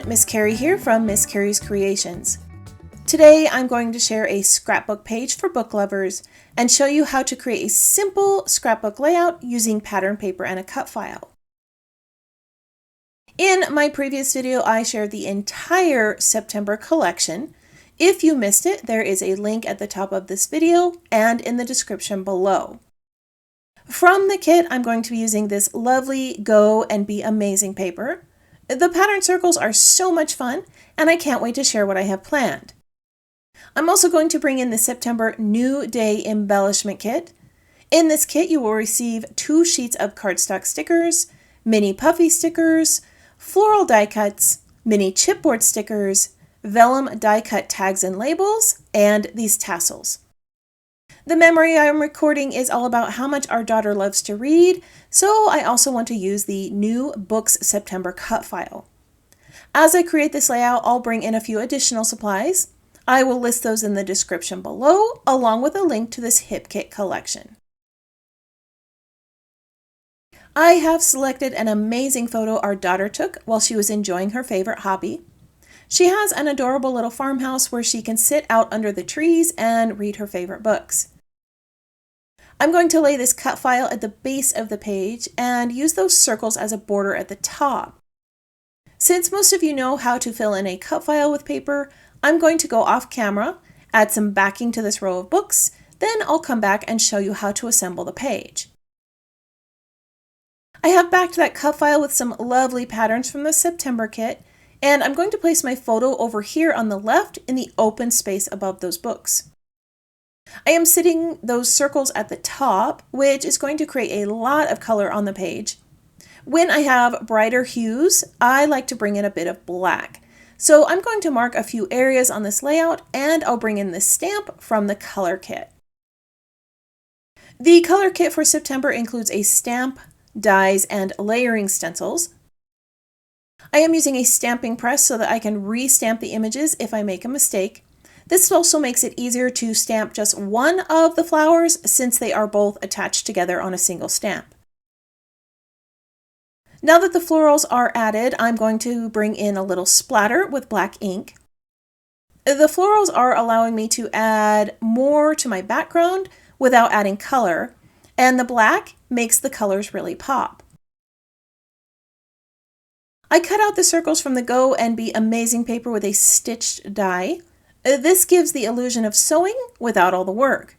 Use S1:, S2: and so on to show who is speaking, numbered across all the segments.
S1: Miss Carrie here from Miss Carrie's Creations. Today I'm going to share a scrapbook page for book lovers and show you how to create a simple scrapbook layout using pattern paper and a cut file. In my previous video, I shared the entire September collection. If you missed it, there is a link at the top of this video and in the description below. From the kit, I'm going to be using this lovely Go and Be Amazing paper. The pattern circles are so much fun, and I can't wait to share what I have planned. I'm also going to bring in the September New Day embellishment kit. In this kit, you will receive 2 sheets of cardstock stickers, mini puffy stickers, floral die cuts, mini chipboard stickers, vellum die cut tags and labels, and these tassels. The memory I'm recording is all about how much our daughter loves to read, so I also want to use the New Books September cut file. As I create this layout, I'll bring in a few additional supplies. I will list those in the description below, along with a link to this hip kit collection. I have selected an amazing photo our daughter took while she was enjoying her favorite hobby. She has an adorable little farmhouse where she can sit out under the trees and read her favorite books. I'm going to lay this cut file at the base of the page and use those circles as a border at the top. Since most of you know how to fill in a cut file with paper, I'm going to go off camera, add some backing to this row of books, then I'll come back and show you how to assemble the page. I have backed that cut file with some lovely patterns from the September kit, and I'm going to place my photo over here on the left in the open space above those books. I am sitting those circles at the top, which is going to create a lot of color on the page. When I have brighter hues, I like to bring in a bit of black. So I'm going to mark a few areas on this layout, and I'll bring in this stamp from the color kit. The color kit for September includes a stamp, dies, and layering stencils. I am using a stamping press so that I can re-stamp the images if I make a mistake. This also makes it easier to stamp just one of the flowers since they are both attached together on a single stamp. Now that the florals are added, I'm going to bring in a little splatter with black ink. The florals are allowing me to add more to my background without adding color, and the black makes the colors really pop. I cut out the circles from the Go and Be Amazing paper with a stitched die. This gives the illusion of sewing without all the work.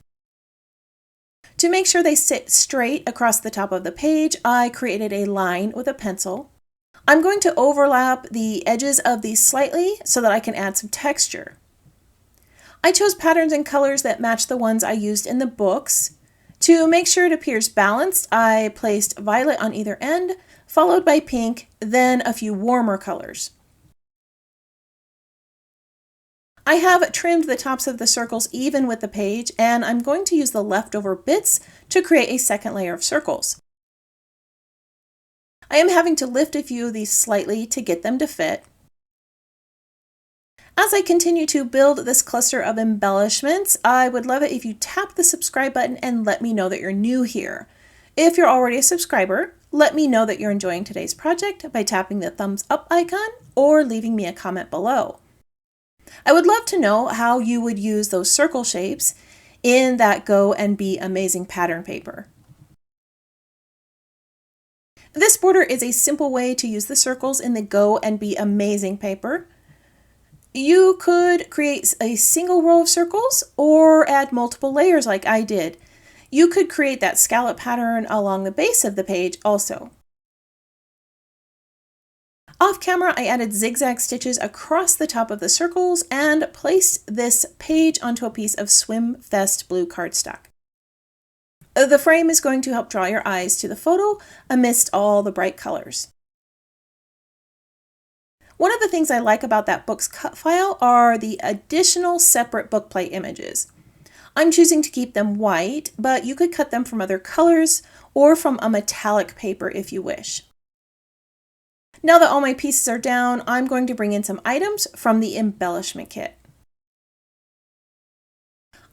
S1: To make sure they sit straight across the top of the page, I created a line with a pencil. I'm going to overlap the edges of these slightly so that I can add some texture. I chose patterns and colors that match the ones I used in the books. To make sure it appears balanced, I placed violet on either end, followed by pink, then a few warmer colors. I have trimmed the tops of the circles even with the page, and I'm going to use the leftover bits to create a second layer of circles. I am having to lift a few of these slightly to get them to fit. As I continue to build this cluster of embellishments, I would love it if you tap the subscribe button and let me know that you're new here. If you're already a subscriber, let me know that you're enjoying today's project by tapping the thumbs up icon or leaving me a comment below. I would love to know how you would use those circle shapes in that Go and Be Amazing pattern paper. This border is a simple way to use the circles in the Go and Be Amazing paper. You could create a single row of circles or add multiple layers like I did. You could create that scallop pattern along the base of the page also. Off camera, I added zigzag stitches across the top of the circles and placed this page onto a piece of Swim Fest blue cardstock. The frame is going to help draw your eyes to the photo amidst all the bright colors. One of the things I like about that book's cut file are the additional separate bookplate images. I'm choosing to keep them white, but you could cut them from other colors or from a metallic paper if you wish. Now that all my pieces are down, I'm going to bring in some items from the embellishment kit.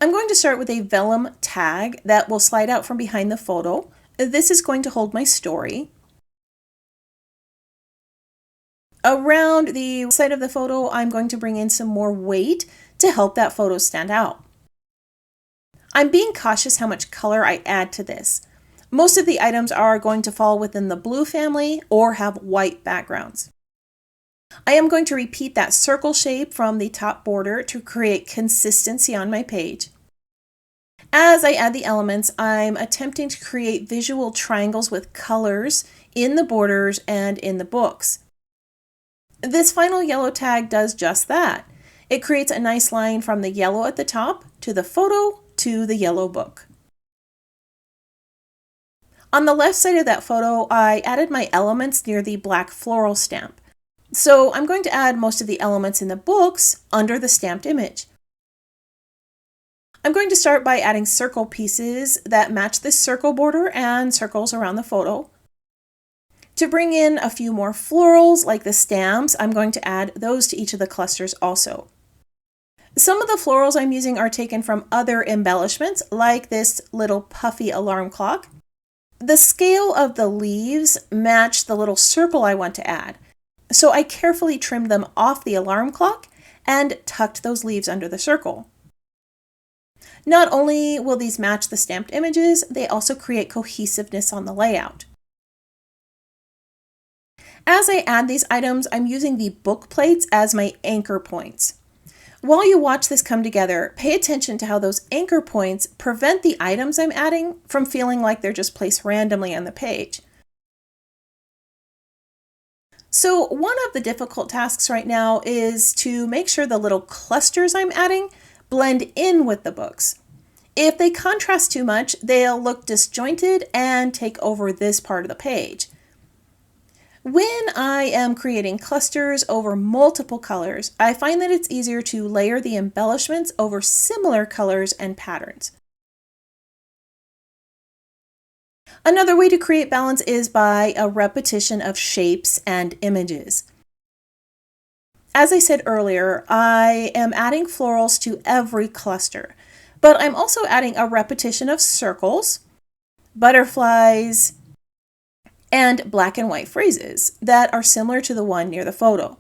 S1: I'm going to start with a vellum tag that will slide out from behind the photo. This is going to hold my story. Around the side of the photo, I'm going to bring in some more weight to help that photo stand out. I'm being cautious how much color I add to this. Most of the items are going to fall within the blue family or have white backgrounds. I am going to repeat that circle shape from the top border to create consistency on my page. As I add the elements, I'm attempting to create visual triangles with colors in the borders and in the books. This final yellow tag does just that. It creates a nice line from the yellow at the top to the photo to the yellow book. On the left side of that photo, I added my elements near the black floral stamp. So I'm going to add most of the elements in the books under the stamped image. I'm going to start by adding circle pieces that match this circle border and circles around the photo. To bring in a few more florals like the stamps, I'm going to add those to each of the clusters also. Some of the florals I'm using are taken from other embellishments like this little puffy alarm clock. The scale of the leaves match the little circle I want to add, so I carefully trimmed them off the alarm clock and tucked those leaves under the circle. Not only will these match the stamped images, they also create cohesiveness on the layout. As I add these items, I'm using the book plates as my anchor points. While you watch this come together, pay attention to how those anchor points prevent the items I'm adding from feeling like they're just placed randomly on the page. So one of the difficult tasks right now is to make sure the little clusters I'm adding blend in with the books. If they contrast too much, they'll look disjointed and take over this part of the page. When I am creating clusters over multiple colors, I find that it's easier to layer the embellishments over similar colors and patterns. Another way to create balance is by a repetition of shapes and images. As I said earlier, I am adding florals to every cluster, but I'm also adding a repetition of circles, butterflies, and black and white phrases that are similar to the one near the photo.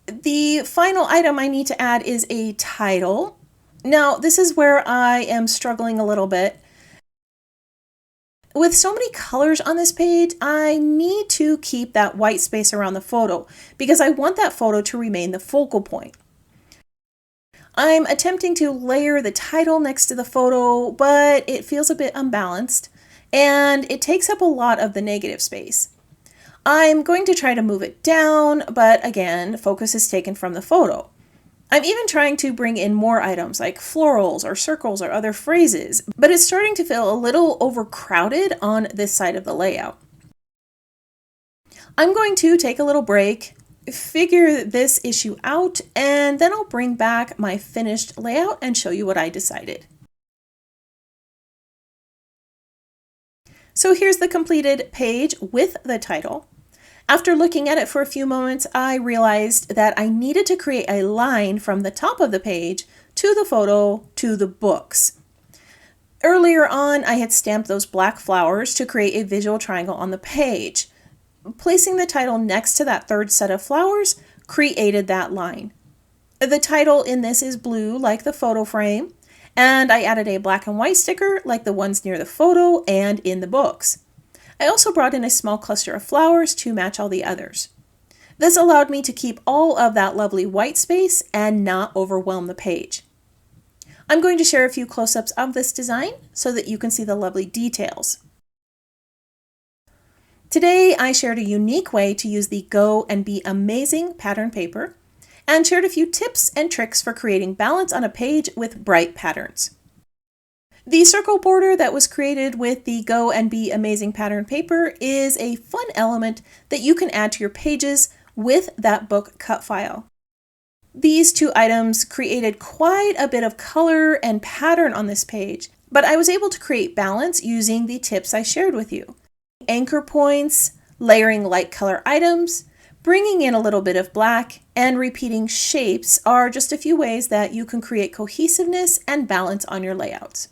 S1: The final item I need to add is a title. Now, this is where I am struggling a little bit. With so many colors on this page, I need to keep that white space around the photo because I want that photo to remain the focal point. I'm attempting to layer the title next to the photo, but it feels a bit unbalanced and it takes up a lot of the negative space. I'm going to try to move it down, but again, focus is taken from the photo. I'm even trying to bring in more items like florals or circles or other phrases, but it's starting to feel a little overcrowded on this side of the layout. I'm going to take a little break, figure this issue out, and then I'll bring back my finished layout and show you what I decided. So here's the completed page with the title. After looking at it for a few moments, I realized that I needed to create a line from the top of the page to the photo to the books. Earlier on, I had stamped those black flowers to create a visual triangle on the page. Placing the title next to that third set of flowers created that line. The title in this is blue like the photo frame, and I added a black and white sticker like the ones near the photo and in the books. I also brought in a small cluster of flowers to match all the others. This allowed me to keep all of that lovely white space and not overwhelm the page. I'm going to share a few close-ups of this design so that you can see the lovely details. Today, I shared a unique way to use the Go and Be Amazing pattern paper and shared a few tips and tricks for creating balance on a page with bright patterns. The circle border that was created with the Go and Be Amazing pattern paper is a fun element that you can add to your pages with that book cut file. These two items created quite a bit of color and pattern on this page, but I was able to create balance using the tips I shared with you. Anchor points, layering light color items, bringing in a little bit of black, and repeating shapes are just a few ways that you can create cohesiveness and balance on your layouts.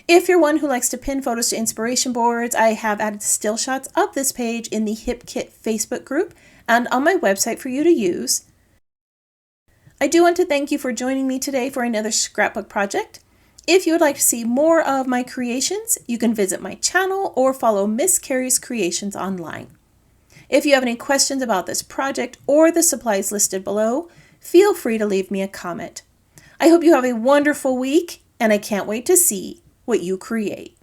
S1: If you're one who likes to pin photos to inspiration boards, I have added still shots of this page in the Hip Kit Facebook group and on my website for you to use. I do want to thank you for joining me today for another scrapbook project. If you would like to see more of my creations, you can visit my channel or follow Miss Carrie's Creations online. If you have any questions about this project or the supplies listed below, feel free to leave me a comment. I hope you have a wonderful week, and I can't wait to see what you create.